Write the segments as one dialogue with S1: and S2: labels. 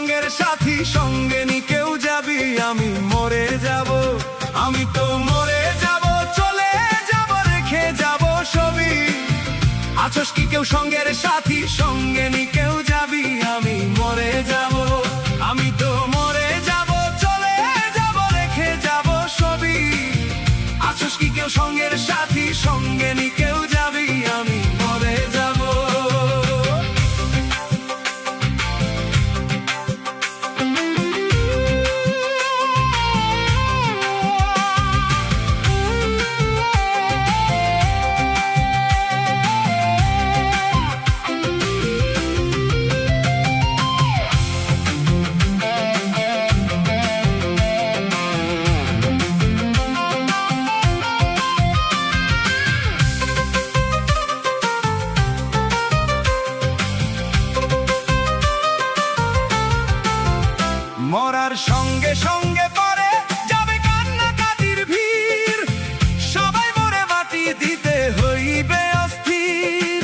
S1: সঙ্গের সাথী, সঙ্গে নি কেউ যাবি, আমি মরে যাব। আমি তো মরে যাব, চলে যাব, রেখে যাব সবই। আছোস কি কেউ সঙ্গের সাথী, সঙ্গে নি কেউ যাবি, আমি মরে যাব। আমি তো মরে যাব, চলে যাব, রেখে যাব সবই। আছোস কি কেউ সঙ্গের সাথী, সঙ্গে নি কেউ যাবি, আমি মরে যাব। মরার সঙ্গে সঙ্গে পরে যাবে কান্নাকাটির ভিড়, সবাই মরে মাটি দিতে হইবে অস্থির।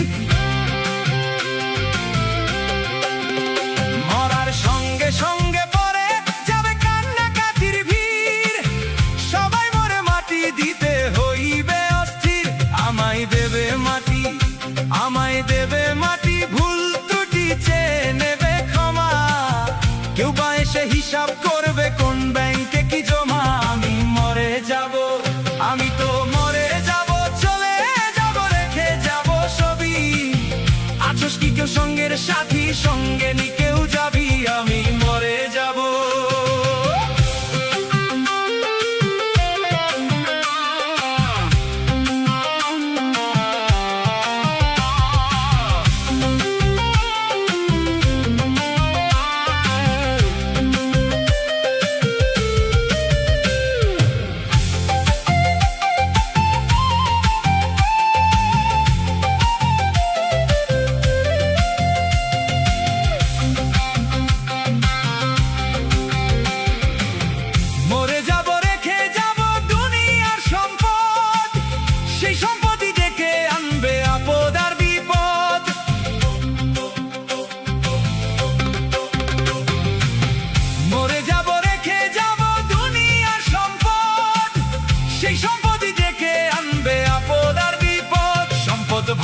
S1: মরার সঙ্গে সঙ্গে পরে যাবে কান্নাকাটির ভিড়, সবাই মরে মাটি দিতে হইবে অস্থির। আমায় দেবে মাটি, আমায় দেবে মাটি, ভুল ত্রুটি চেয়ে নেবে ক্ষমা। কেউ বা এসে হিসাব করবে কোন ব্যাংকে কি জমা। আমি মরে যাব, আমি তো মরে যাব, চলে যাব, রেখে যাব সবই। আছোস কি কেউ সঙ্গের সাথী, সঙ্গে নি কেউ যাবি, আমি মরে যাব।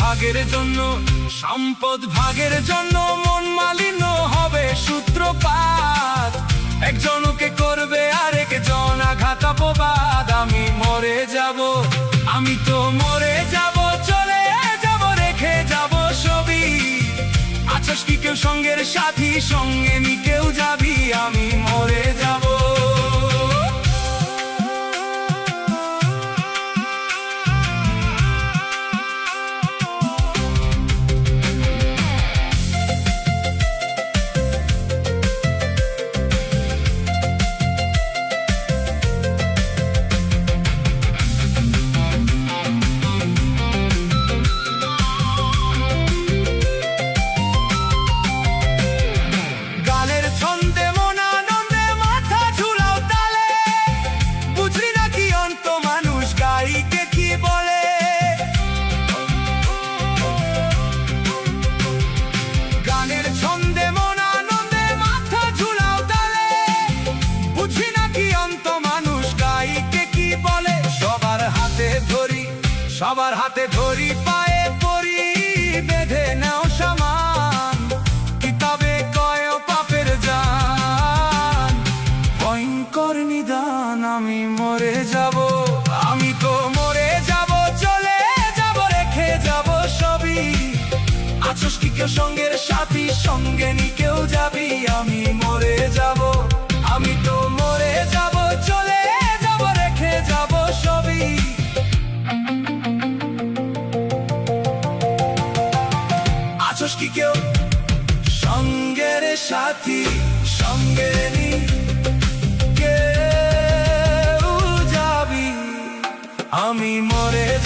S1: ভাগের জন্য, সম্পদ ভাগের জন্য মন মালিন্য হবে সূত্রপাত। একজনকে করবে আরেকজন আঘাত অপবাদ। আমি মরে যাব, আমি তো মরে যাব, চলে যাব, রেখে যাব সবই। আছোস কি কেউ সঙ্গের সাথী, সঙ্গে নি কেউ যাবি, আমি মরে যাব। সবার হাতে ধরি, পায়ে পরি, বেঁধে নাও সামান। কিতাবে কয় পাপের জান, ভয়ঙ্কর নিদান। আমি মরে যাব, আমি তো মরে যাব, চলে যাব, রেখে যাব সবই। আছোস কি কেউ সঙ্গের সাথী, সঙ্গে নি কেউ যাবি, আমি মরে যাব। আমি তো মরে যাব, চলে যাব, রেখে যাব সবই। আছোস কি কেউ সঙ্গের সাথী, সঙ্গে নি কেউ যাবি, আমি মরে যাব।